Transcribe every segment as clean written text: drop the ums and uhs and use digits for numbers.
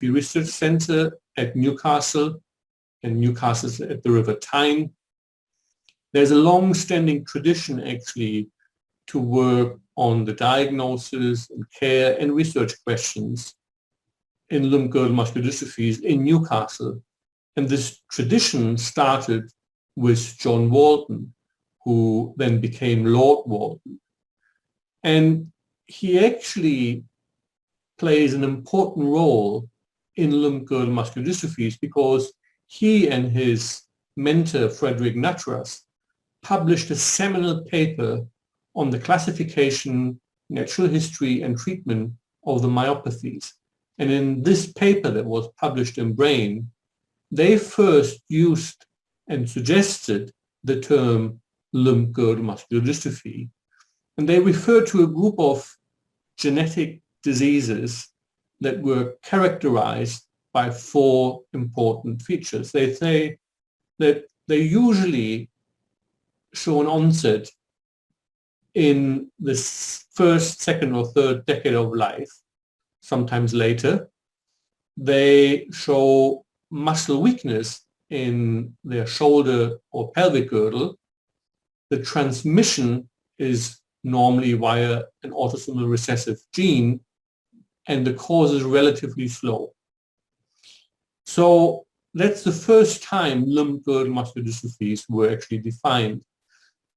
Research Center at Newcastle, and Newcastle's at the River Tyne. There's a long-standing tradition actually to work on the diagnosis and care and research questions in limb-girdle muscular dystrophies in Newcastle. And this tradition started with John Walton, who then became Lord Walton. And he actually plays an important role in limb-girdle muscular dystrophies because he and his mentor, Frederick Nattrass, published a seminal paper on the classification, natural history, and treatment of the myopathies. And in this paper that was published in Brain, they first used and suggested the term limb-girdle muscular dystrophy. And they referred to a group of genetic diseases that were characterized by 4 important features. They say that they usually show an onset in the first, second, or third decade of life, sometimes later. They show muscle weakness in their shoulder or pelvic girdle. The transmission is normally via an autosomal recessive gene, and the course is relatively slow. So that's the first time limb-girdle muscular dystrophies were actually defined.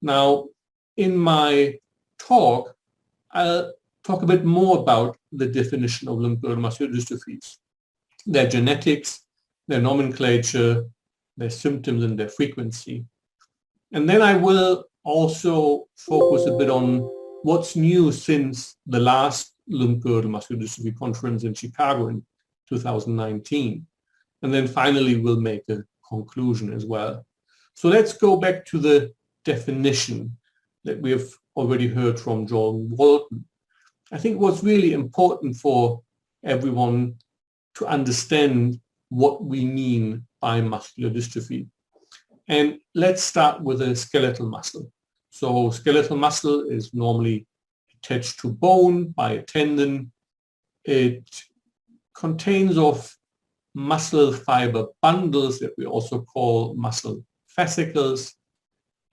Now, in my talk, I'll talk a bit more about the definition of limb-girdle muscular dystrophies, their genetics, their nomenclature, their symptoms, and their frequency. And then I will also focus a bit on what's new since the last limb-girdle muscular dystrophy conference in Chicago in 2019. And then finally, we'll make a conclusion as well. So let's go back to the definition that we have already heard from John Walton. I think what's really important for everyone to understand what we mean by muscular dystrophy. And let's start with a skeletal muscle. So skeletal muscle is normally attached to bone by a tendon. It contains of muscle fiber bundles that we also call muscle fascicles.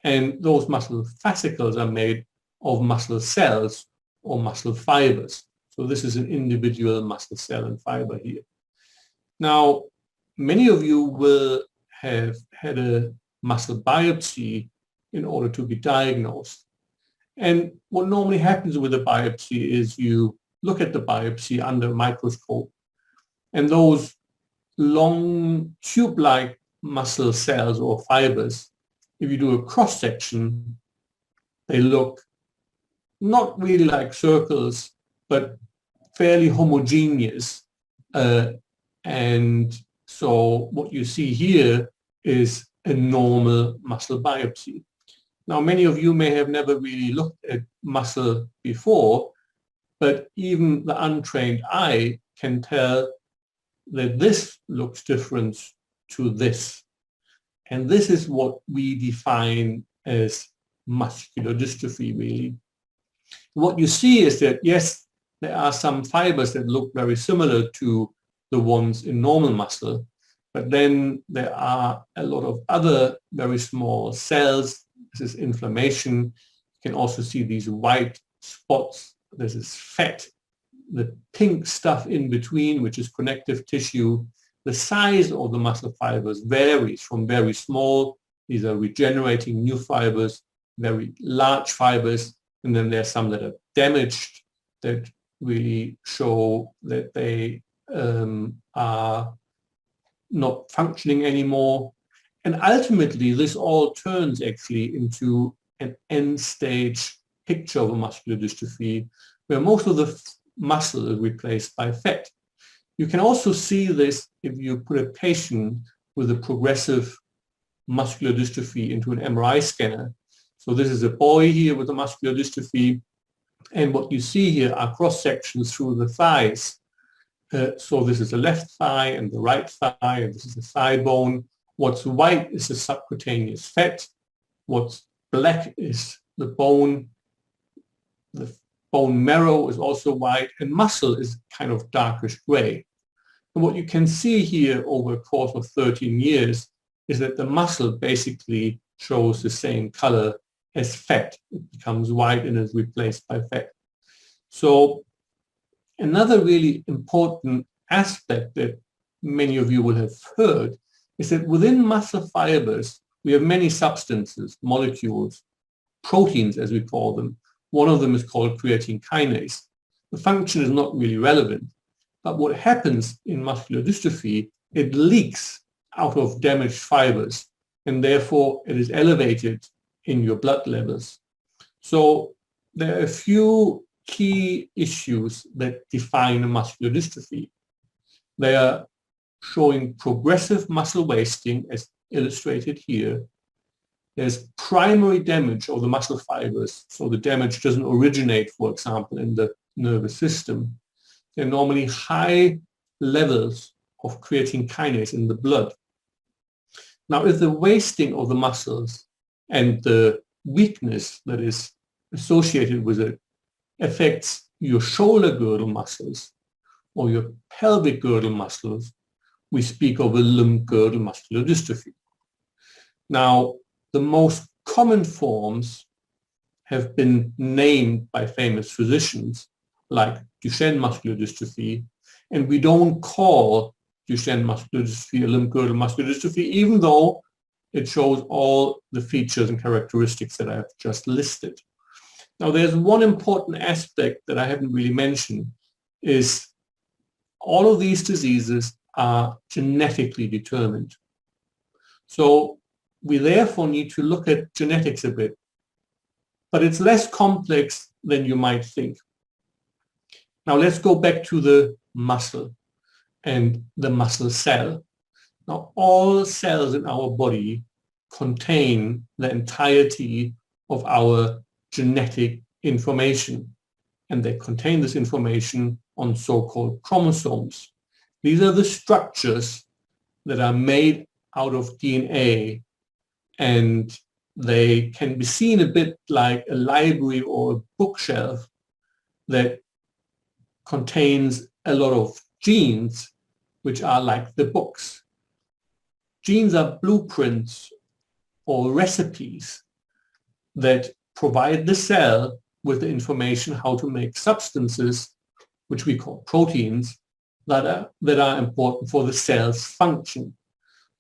And those muscle fascicles are made of muscle cells or muscle fibers. So this is an individual muscle cell and fiber here. Now, many of you will have had a muscle biopsy in order to be diagnosed. And what normally happens with a biopsy is you look at the biopsy under a microscope, and those long tube-like muscle cells or fibers, if you do a cross-section, they look not really like circles, but fairly homogeneous. And so what you see here is a normal muscle biopsy. Now, many of you may have never really looked at muscle before, but even the untrained eye can tell that this looks different to this. And this is what we define as muscular dystrophy, really. What you see is that, yes, there are some fibers that look very similar to the ones in normal muscle, but then there are a lot of other very small cells. This is inflammation. You can also see these white spots. This is fat. The pink stuff in between, which is connective tissue. The size of the muscle fibers varies from very small, these are regenerating new fibers, very large fibers, and then there are some that are damaged that really show that they are not functioning anymore. And ultimately, this all turns actually into an end-stage picture of a muscular dystrophy, where most of the muscle is replaced by fat. You can also see this if you put a patient with a progressive muscular dystrophy into an MRI scanner. So this is a boy here with a muscular dystrophy, and what you see here are cross-sections through the thighs. So this is the left thigh and the right thigh, and this is the thigh bone. What's white is the subcutaneous fat. What's black is the bone. The bone marrow is also white, and muscle is kind of darkish gray. And what you can see here over a course of 13 years is that the muscle basically shows the same color as fat. It becomes white and is replaced by fat. So another really important aspect that many of you will have heard is that within muscle fibers, we have many substances, molecules, proteins as we call them. One of them is called creatine kinase. The function is not really relevant, but what happens in muscular dystrophy, it leaks out of damaged fibers, and therefore it is elevated in your blood levels. So there are a few key issues that define muscular dystrophy. They are showing progressive muscle wasting, as illustrated here. There's primary damage of the muscle fibers, so the damage doesn't originate, for example, in the nervous system. There are normally high levels of creatine kinase in the blood. Now, if the wasting of the muscles and the weakness that is associated with it affects your shoulder girdle muscles or your pelvic girdle muscles, we speak of a limb girdle muscular dystrophy. Now, the most common forms have been named by famous physicians like Duchenne muscular dystrophy, and we don't call Duchenne muscular dystrophy a limb girdle muscular dystrophy, even though it shows all the features and characteristics that I have just listed. Now, there's one important aspect that I haven't really mentioned, is all of these diseases are genetically determined. So we therefore need to look at genetics a bit, but it's less complex than you might think. Now let's go back to the muscle and the muscle cell. Now all cells in our body contain the entirety of our genetic information, and they contain this information on so-called chromosomes. These are the structures that are made out of DNA, and they can be seen a bit like a library or a bookshelf that contains a lot of genes, which are like the books. Genes are blueprints or recipes that provide the cell with the information how to make substances, which we call proteins, that are important for the cell's function.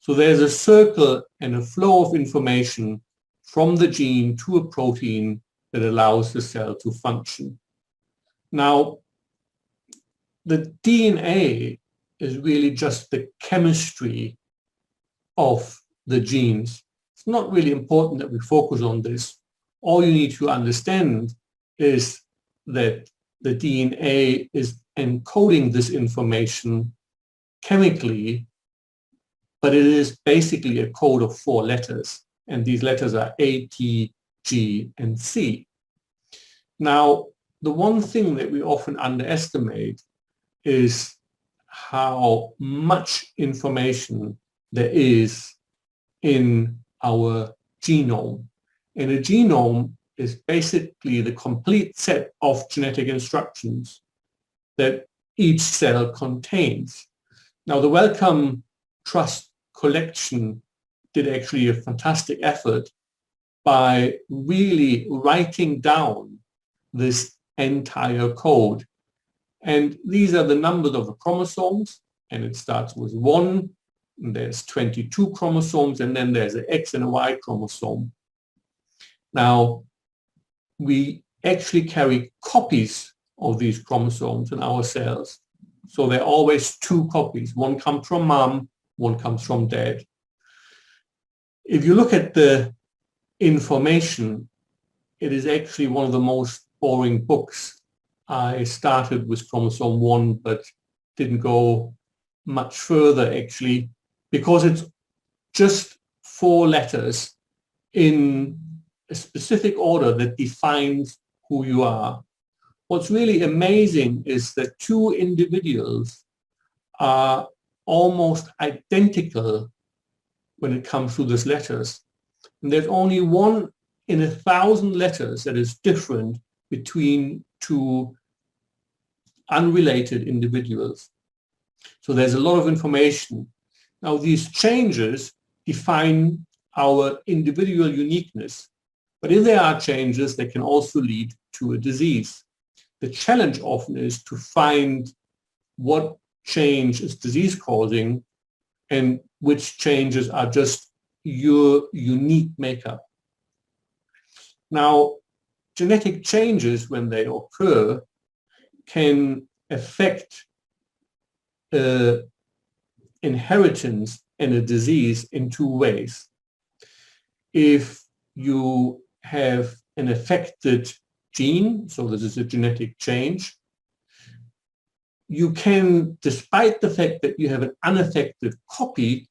So there's a circle and a flow of information from the gene to a protein that allows the cell to function. Now, the DNA is really just the chemistry of the genes. It's not really important that we focus on this. All you need to understand is that the DNA is encoding this information chemically, but it is basically a code of 4 letters, and these letters are A, T, G, and C. Now, the one thing that we often underestimate is how much information there is in our genome. And a genome is basically the complete set of genetic instructions that each cell contains. Now, the Wellcome Trust collection did actually a fantastic effort by really writing down this entire code. And these are the numbers of the chromosomes, and it starts with 1, and there's 22 chromosomes, and then there's an X and a Y chromosome. Now, we actually carry copies of these chromosomes in our cells. So there are always 2 copies. One comes from mom, one comes from dad. If you look at the information, it is actually one of the most boring books. I started with chromosome 1, but didn't go much further actually, because it's just 4 letters in a specific order that defines who you are. What's really amazing is that 2 individuals are almost identical when it comes to these letters. And there's only 1 in 1,000 letters that is different between 2 unrelated individuals. So there's a lot of information. Now these changes define our individual uniqueness, but if there are changes, they can also lead to a disease. The challenge often is to find what change is disease causing and which changes are just your unique makeup. Now, genetic changes, when they occur, can affect inheritance and a disease in two ways. If you have an affected gene, so this is a genetic change, you can, despite the fact that you have an unaffected copy,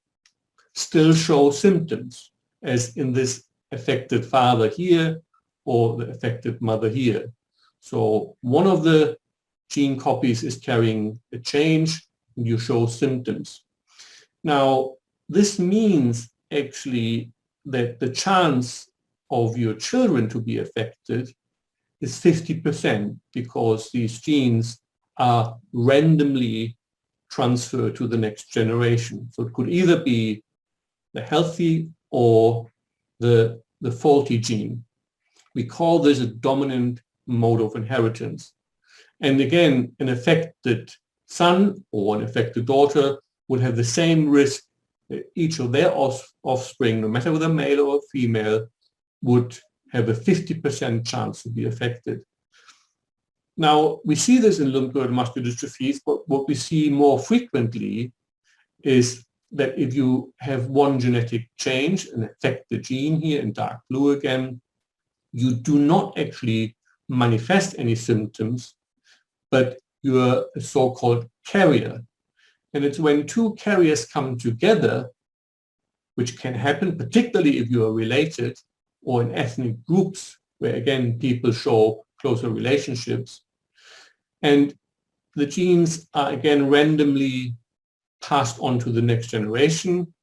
still show symptoms, as in this affected father here or the affected mother here. So one of the gene copies is carrying a change, and you show symptoms. Now, this means actually that the chance of your children to be affected is 50% because these genes are randomly transferred to the next generation. So it could either be the healthy or the faulty gene. We call this a dominant mode of inheritance. And again, an affected son or an affected daughter would have the same risk that each of their offspring, no matter whether male or female, would have a 50% chance to be affected. Now, we see this in limb-girdle muscular dystrophies, but what we see more frequently is that if you have one genetic change, an affected gene here in dark blue again, you do not actually manifest any symptoms, but you are a so-called carrier. And it's when two carriers come together, which can happen particularly if you are related, or in ethnic groups, where again people show closer relationships. And the genes are again randomly passed on to the next generation.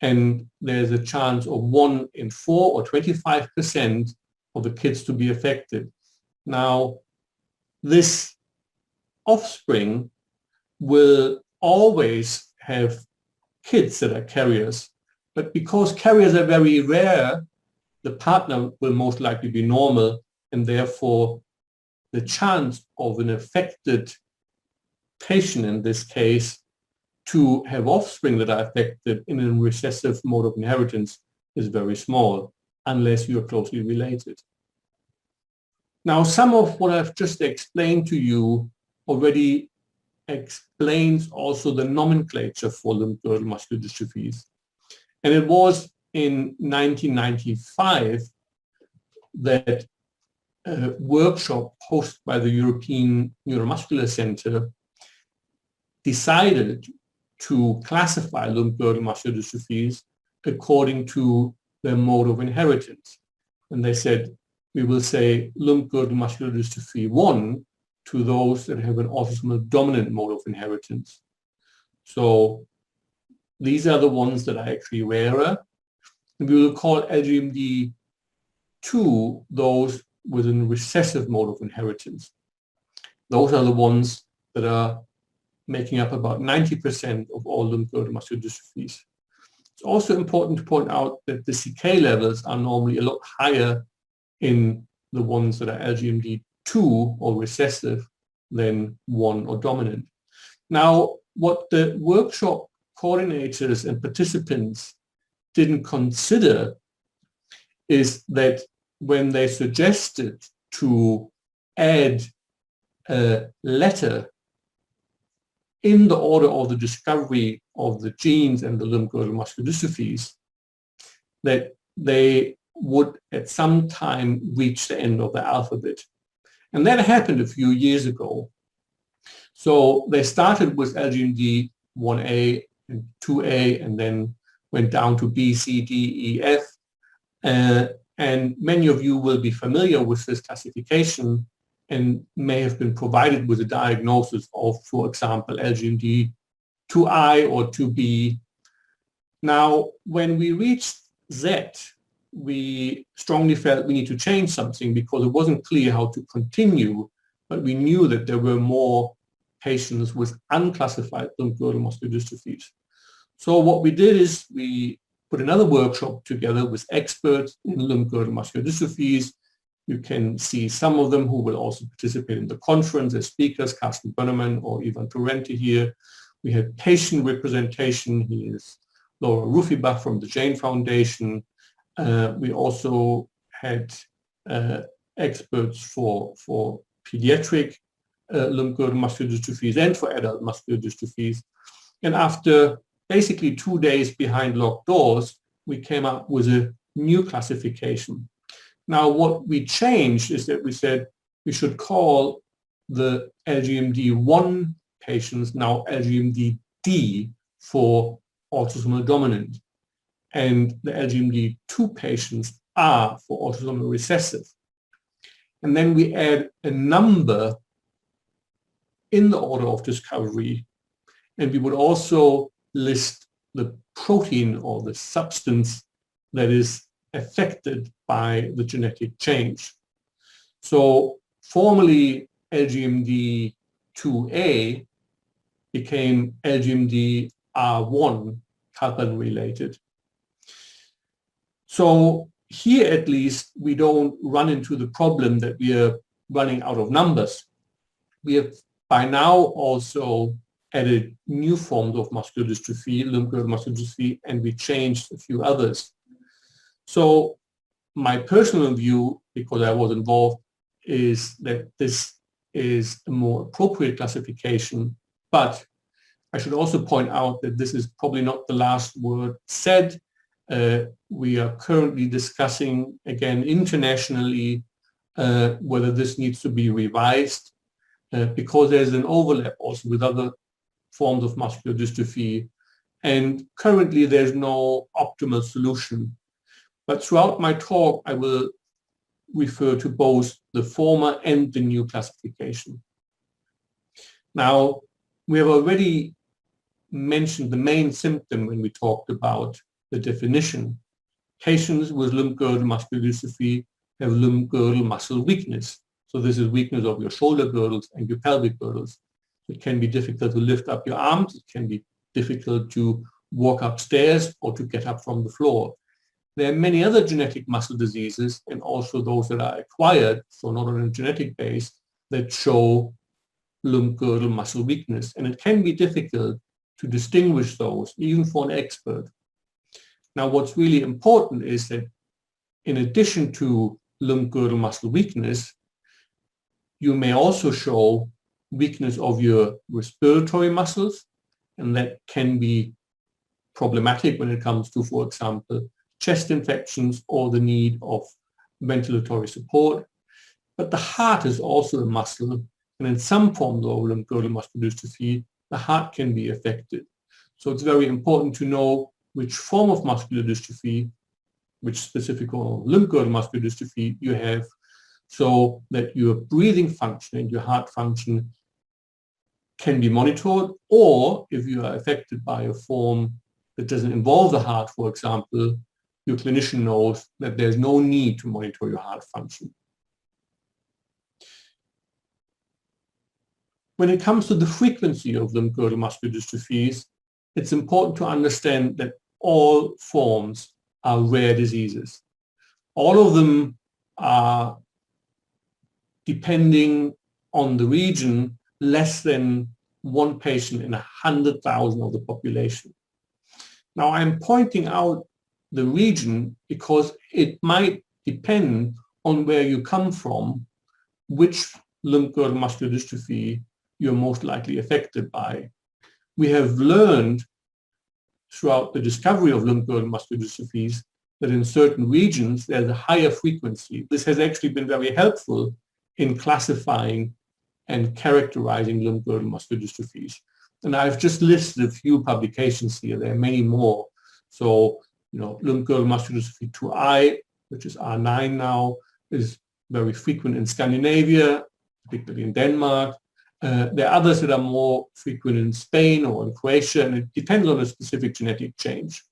And there's a chance of 1 in 4 or 25% of the kids to be affected. Now, this offspring will always have kids that are carriers. But because carriers are very rare, the partner will most likely be normal, and therefore the chance of an affected patient in this case to have offspring that are affected in a recessive mode of inheritance is very small, unless you're closely related. Now, some of what I've just explained to you already explains also the nomenclature for limb-girdle muscular dystrophies. And it was in 1995 that a workshop hosted by the European Neuromuscular Center decided to classify limb-girdle muscular dystrophies according to their mode of inheritance. And they said, we will say limb-girdle muscular dystrophy 1 to those that have an autosomal dominant mode of inheritance. So these are the ones that are actually rarer. And we will call LGMD 2 those with a recessive mode of inheritance. Those are the ones that are making up about 90% of all limb-girdle muscular dystrophies. It's also important to point out that the CK levels are normally a lot higher in the ones that are LGMD 2 or recessive than 1 or dominant. Now, what the workshop coordinators and participants didn't consider is that when they suggested to add a letter in the order of the discovery of the genes and the limb-girdle muscular dystrophies, that they would at some time reach the end of the alphabet. And that happened a few years ago. So they started with LGMD 1A and 2A and then went down to B, C, D, E, F. And many of you will be familiar with this classification and may have been provided with a diagnosis of, for example, LGMD 2I or 2B. Now, when we reached Z, we strongly felt we need to change something because it wasn't clear how to continue, but we knew that there were more patients with unclassified limb-girdle muscular dystrophies. So what we did is we put another workshop together with experts in limb-girdle muscular dystrophies. You can see some of them who will also participate in the conference as speakers, Carsten Bönnemann or Ivan Torrente here. We had patient representation. He is Laura Rufibach from the Jane Foundation. We also had experts for pediatric limb-girdle muscular dystrophies and for adult muscular dystrophies. And after basically 2 days behind locked doors, we came up with a new classification. Now, what we changed is that we said we should call the LGMD1 patients now LGMD-D for autosomal dominant, and the LGMD2 patients R for autosomal recessive. And then we add a number in the order of discovery, and we would also list the protein or the substance that is affected by the genetic change. So formerly LGMD2A became LGMD-R1 Kalpan related. So here at least we don't run into the problem that we are running out of numbers. We have by now also added new forms of muscular dystrophy, limb-girdle muscular dystrophy, and we changed a few others. So my personal view, because I was involved, is that this is a more appropriate classification, but I should also point out that this is probably not the last word said. We are currently discussing again internationally whether this needs to be revised because there's an overlap also with other forms of muscular dystrophy, and currently there's no optimal solution. But throughout my talk, I will refer to both the former and the new classification. Now, we have already mentioned the main symptom when we talked about the definition. Patients with limb-girdle muscular dystrophy have limb-girdle muscle weakness. So this is weakness of your shoulder girdles and your pelvic girdles. It can be difficult to lift up your arms. It can be difficult to walk upstairs or to get up from the floor. There are many other genetic muscle diseases and also those that are acquired, so not on a genetic base, that show limb-girdle muscle weakness. And it can be difficult to distinguish those, even for an expert. Now, what's really important is that in addition to limb-girdle muscle weakness, you may also show weakness of your respiratory muscles, and that can be problematic when it comes to, for example, chest infections or the need of ventilatory support. But the heart is also a muscle, and in some forms of limb-girdle muscular dystrophy, the heart can be affected. So it's very important to know which form of muscular dystrophy, which specific limb-girdle muscular dystrophy you have, so that your breathing function and your heart function can be monitored, or if you are affected by a form that doesn't involve the heart, for example, your clinician knows that there's no need to monitor your heart function. When it comes to the frequency of limb-girdle muscular dystrophies, it's important to understand that all forms are rare diseases. All of them are, depending on the region, less than one patient in 100,000 of the population. Now, I'm pointing out the region because it might depend on where you come from, which limb-girdle muscular dystrophy you're most likely affected by. We have learned throughout the discovery of limb-girdle muscular dystrophies that in certain regions there's a higher frequency. This has actually been very helpful in classifying and characterizing limb-girdle muscular dystrophies. And I've just listed a few publications here. There are many more. So, limb-girdle muscular dystrophy 2I, which is R9 now, is very frequent in Scandinavia, particularly in Denmark. There are others that are more frequent in Spain or in Croatia, and it depends on a specific genetic change.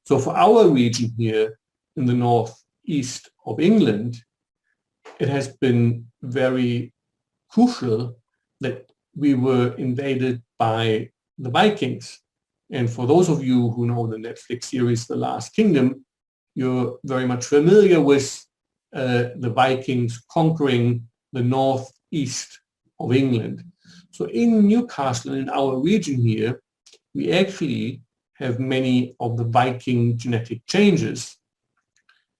So for our region here in the northeast of England, it has been very crucial that we were invaded by the Vikings. And for those of you who know the Netflix series The Last Kingdom, you're very much familiar with the Vikings conquering the northeast of England. So in Newcastle, in our region here, we actually have many of the Viking genetic changes.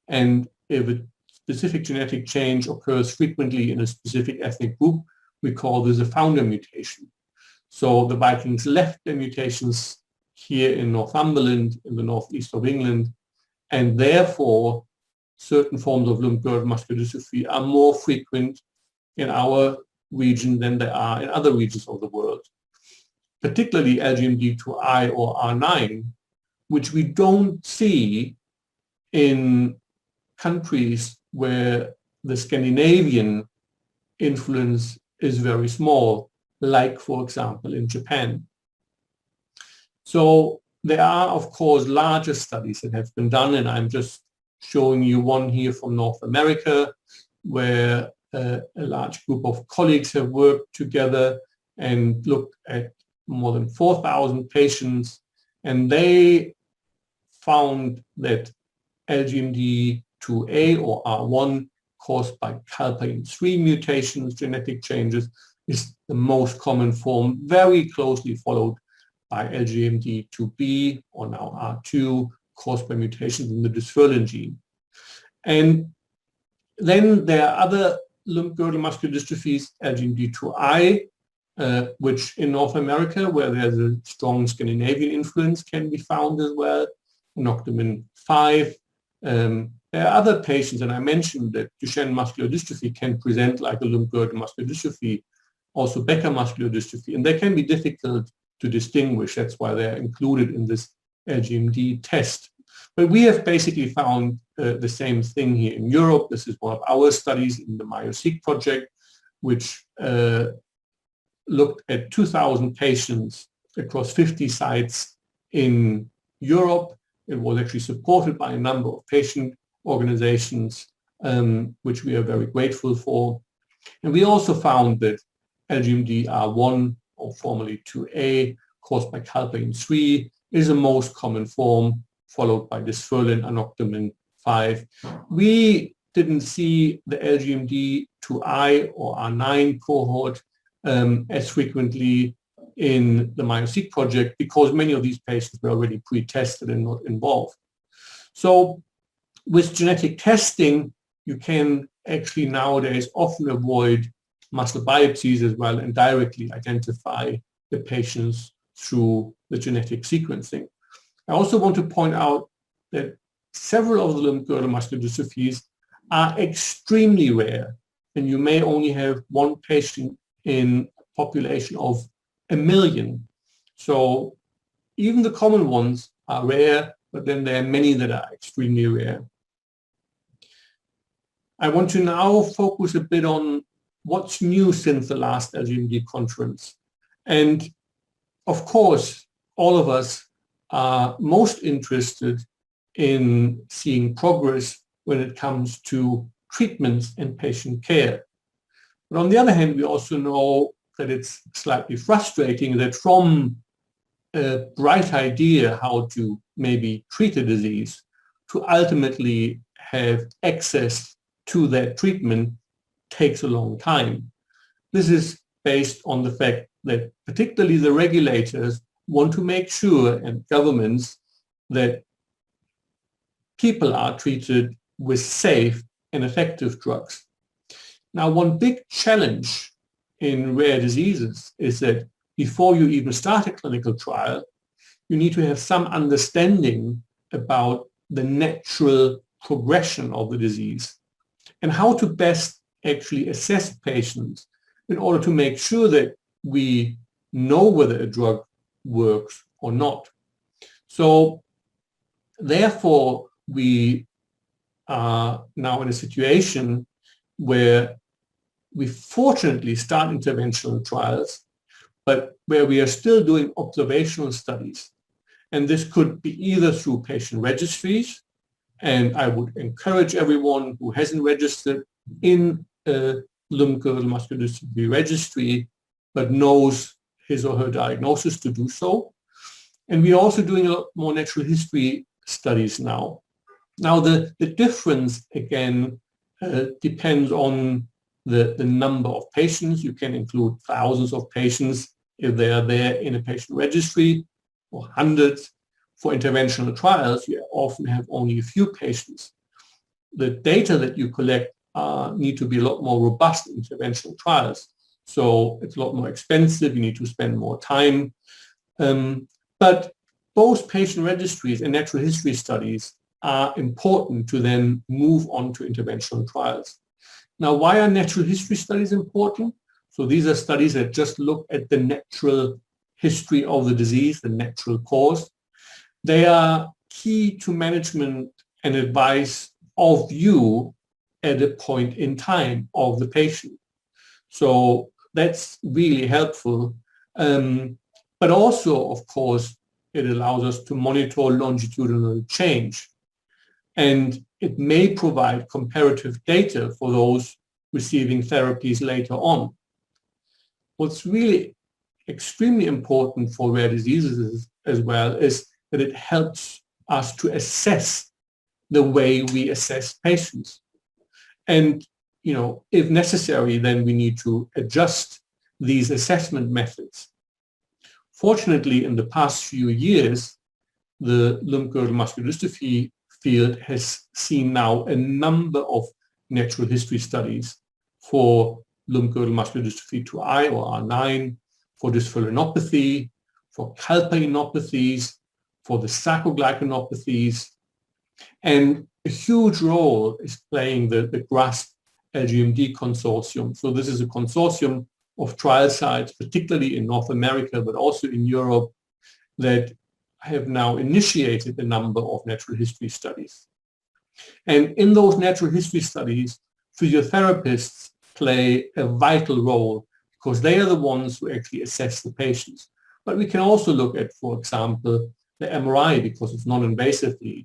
And if a specific genetic change occurs frequently in a specific ethnic group, we call this a founder mutation. So the Vikings left their mutations here in Northumberland, in the northeast of England, and therefore certain forms of limb-girdle muscular dystrophy are more frequent in our region than they are in other regions of the world, particularly LGMD2I or R9, which we don't see in countries where the Scandinavian influence is very small, like, for example, in Japan. So there are, of course, larger studies that have been done, and I'm just showing you one here from North America, where a large group of colleagues have worked together and looked at more than 4,000 patients, and they found that LGMD2A or R1 caused by calpain-3 mutations, genetic changes, is the most common form, very closely followed by LGMD2B or now R2 caused by mutations in the dysferlin gene. And then there are other limb-girdle muscular dystrophies, LGMD2I, which in North America, where there's a strong Scandinavian influence, can be found as well, Noctamin 5. There are other patients, and I mentioned that Duchenne muscular dystrophy can present like a limb-girdle muscular dystrophy, also Becker muscular dystrophy, and they can be difficult to distinguish. That's why they're included in this LGMD test. But we have basically found the same thing here in Europe. This is one of our studies in the MyoSeq project, which looked at 2,000 patients across 50 sites in Europe. It was actually supported by a number of patient organizations, which we are very grateful for. And we also found that LGMD1, or formerly 2A, caused by calpain-3, is the most common form, followed by dysferlin and Noctamin 5. We didn't see the LGMD2I or R9 cohort as frequently in the MyoSeq project because many of these patients were already pre-tested and not involved. So with genetic testing, you can actually nowadays often avoid muscle biopsies as well and directly identify the patients through the genetic sequencing. I also want to point out that several of the limb-girdle muscular dystrophies are extremely rare, and you may only have one patient in a population of 1 million. So even the common ones are rare, but then there are many that are extremely rare. I want to now focus a bit on what's new since the last LGMD conference. And of course, all of us are most interested in seeing progress when it comes to treatments and patient care. But on the other hand, we also know that it's slightly frustrating that from a bright idea how to maybe treat a disease to ultimately have access to that treatment takes a long time. This is based on the fact that particularly the regulators want to make sure, and governments, that people are treated with safe and effective drugs. Now, one big challenge in rare diseases is that before you even start a clinical trial, you need to have some understanding about the natural progression of the disease and how to best actually assess patients in order to make sure that we know whether a drug works or not. So therefore, we are now in a situation where we fortunately start interventional trials, but where we are still doing observational studies. And this could be either through patient registries, and I would encourage everyone who hasn't registered in a limb-girdle muscular dystrophy registry but knows his or her diagnosis to do so. And we're also doing a lot more natural history studies now. Now, the difference, again, depends on the number of patients. You can include thousands of patients if they are there in a patient registry, or hundreds. For interventional trials, you often have only a few patients. The data that you collect need to be a lot more robust in interventional trials. So it's a lot more expensive. You need to spend more time. But both patient registries and natural history studies are important to then move on to interventional trials. Now, why are natural history studies important? So these are studies that just look at the natural history of the disease, the natural cause. They are key to management and advice of you at a point in time of the patient. So that's really helpful. But also, of course, it allows us to monitor longitudinal change. And it may provide comparative data for those receiving therapies later on. What's really extremely important for rare diseases as well is that it helps us to assess the way we assess patients. And, if necessary, then we need to adjust these assessment methods. Fortunately, in the past few years, the limb-girdle muscular dystrophy field has seen now a number of natural history studies for limb-girdle muscular dystrophy 2I or R9, for dysferlinopathy, for calpainopathies, for the sarcoglycanopathies. And a huge role is playing the GRASP LGMD Consortium. So this is a consortium of trial sites, particularly in North America, but also in Europe, that have now initiated a number of natural history studies. And in those natural history studies, physiotherapists play a vital role because they are the ones who actually assess the patients. But we can also look at, for example, the MRI because it's non-invasively.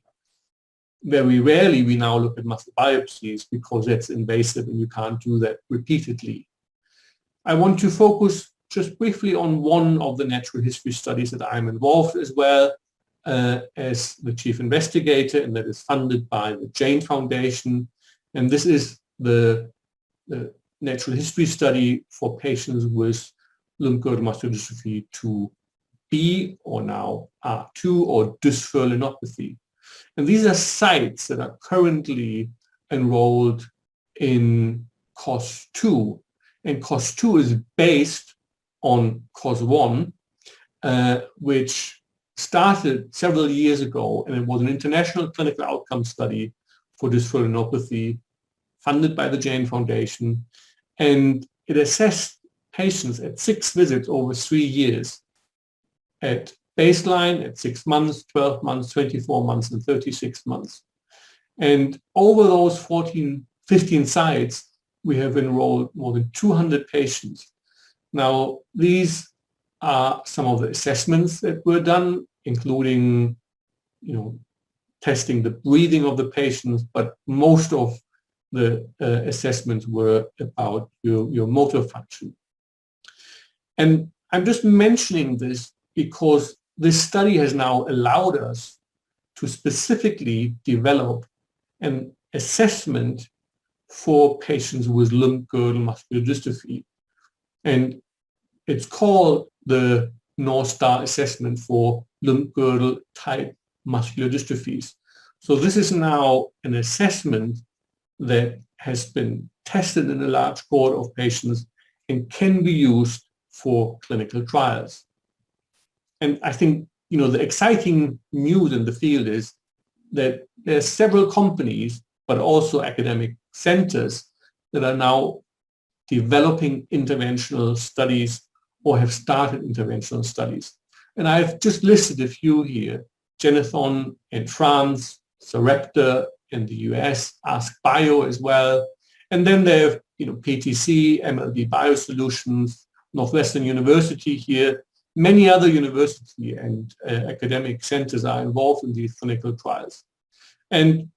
Very rarely we now look at muscle biopsies because that's invasive and you can't do that repeatedly. I want to focus just briefly on one of the natural history studies that I'm involved as well as the chief investigator, and that is funded by the Jane Foundation. And this is the natural history study for patients with limb-girdle muscular dystrophy 2B or now R2 or dysferlinopathy. And these are sites that are currently enrolled in COS2. And COS2 is based on COS1, which started several years ago, and it was an international clinical outcome study for dysferlinopathy funded by the Jane Foundation. And it assessed patients at 6 visits over 3 years at baseline, at 6 months, 12 months, 24 months, and 36 months. And over those 15 sites, we have enrolled more than 200 patients. Now, these are some of the assessments that were done, including, testing the breathing of the patients, but most of the assessments were about your motor function. And I'm just mentioning this because this study has now allowed us to specifically develop an assessment for patients with limb-girdle muscular dystrophy. And it's called the North Star Assessment for Limb-Girdle Type Muscular Dystrophies. So this is now an assessment that has been tested in a large cohort of patients and can be used for clinical trials. And I think, the exciting news in the field is that there are several companies, but also academic centers that are now developing interventional studies or have started interventional studies. And I've just listed a few here: Genethon in France, Sarepta in the US, AskBio as well. And then there have, PTC, MLB Biosolutions, Northwestern University here. Many other university and academic centers are involved in these clinical trials. And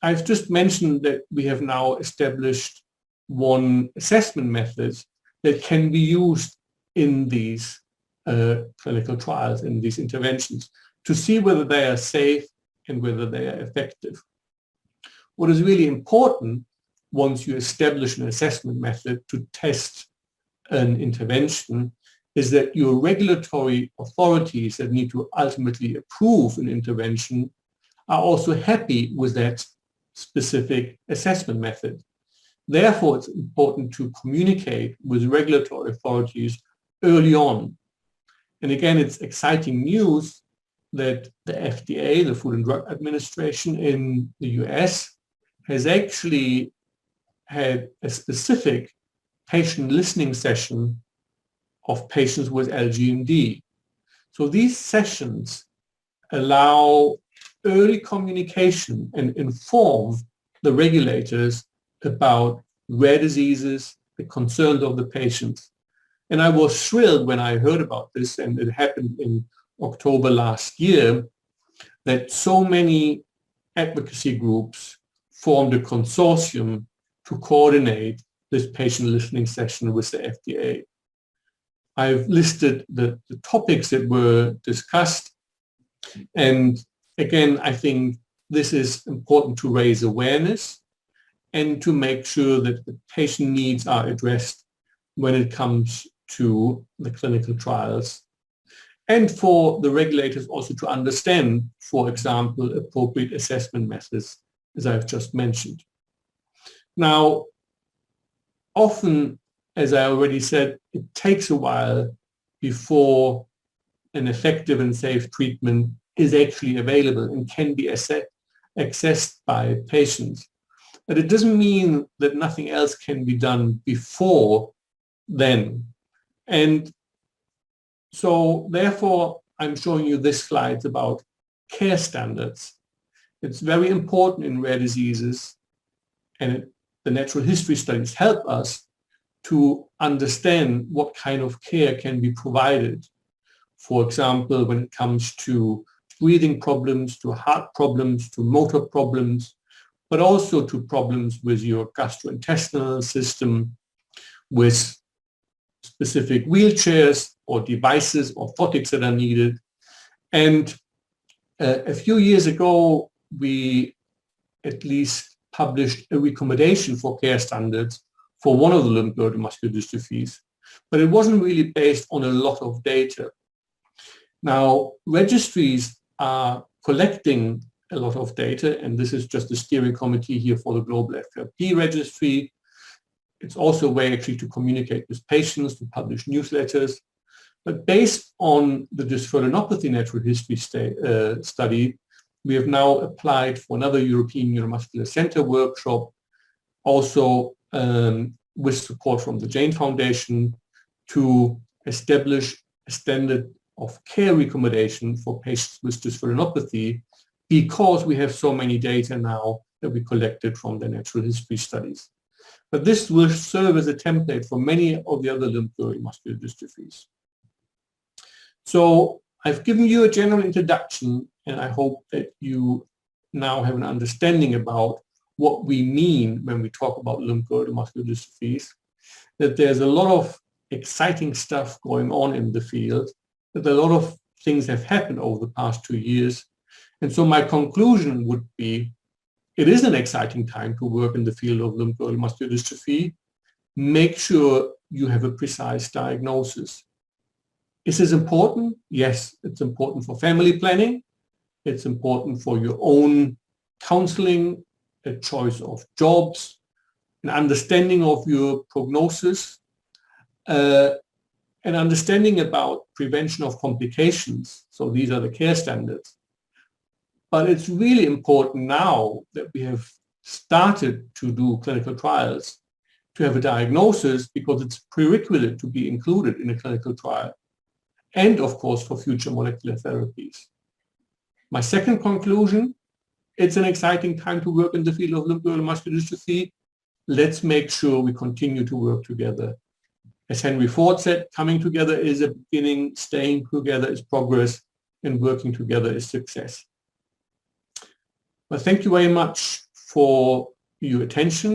I've just mentioned that we have now established one assessment method that can be used in these clinical trials, in these interventions, to see whether they are safe and whether they are effective. What is really important once you establish an assessment method to test an intervention is that your regulatory authorities that need to ultimately approve an intervention are also happy with that specific assessment method. Therefore, it's important to communicate with regulatory authorities early on. And again, it's exciting news that the FDA, the Food and Drug Administration in the US, has actually had a specific patient listening session of patients with LGMD. So these sessions allow early communication and inform the regulators about rare diseases, the concerns of the patients. And I was thrilled when I heard about this, and it happened in October last year, that so many advocacy groups formed a consortium to coordinate this patient listening session with the FDA. I've listed the topics that were discussed, and again, I think this is important to raise awareness and to make sure that the patient needs are addressed when it comes to the clinical trials, and for the regulators also to understand, for example, appropriate assessment methods, as I've just mentioned. Now, often, as I already said, it takes a while before an effective and safe treatment is actually available and can be accessed by patients. But it doesn't mean that nothing else can be done before then. And so therefore, I'm showing you this slide about care standards. It's very important in rare diseases, and the natural history studies help us to understand what kind of care can be provided. For example, when it comes to breathing problems, to heart problems, to motor problems, but also to problems with your gastrointestinal system, with specific wheelchairs or devices, orthotics that are needed. And a few years ago, we at least published a recommendation for care standards for one of the limb-girdle muscular dystrophies, but it wasn't really based on a lot of data. Now, registries are collecting a lot of data, and this is just the steering committee here for the Global FRP Registry. It's also a way actually to communicate with patients, to publish newsletters. But based on the dysferlinopathy natural history study, we have now applied for another European Neuromuscular Center workshop, also with support from the Jane Foundation, to establish a standard of care recommendation for patients with dysferlinopathy, because we have so many data now that we collected from the natural history studies. But this will serve as a template for many of the other limb-girdle muscular dystrophies. So I've given you a general introduction, and I hope that you now have an understanding about what we mean when we talk about limb-girdle muscular dystrophies, that there's a lot of exciting stuff going on in the field, that a lot of things have happened over the past 2 years. And so my conclusion would be, it is an exciting time to work in the field of limb-girdle muscular dystrophy. Make sure you have a precise diagnosis. Is this important? Yes, it's important for family planning. It's important for your own counseling, a choice of jobs, an understanding of your prognosis, an understanding about prevention of complications. So these are the care standards. But it's really important now that we have started to do clinical trials to have a diagnosis, because it's prerequisite to be included in a clinical trial, and of course for future molecular therapies. My second conclusion, it's an exciting time to work in the field of limb-girdle muscular dystrophy. Let's make sure we continue to work together. As Henry Ford said, coming together is a beginning, staying together is progress, and working together is success. Well, thank you very much for your attention.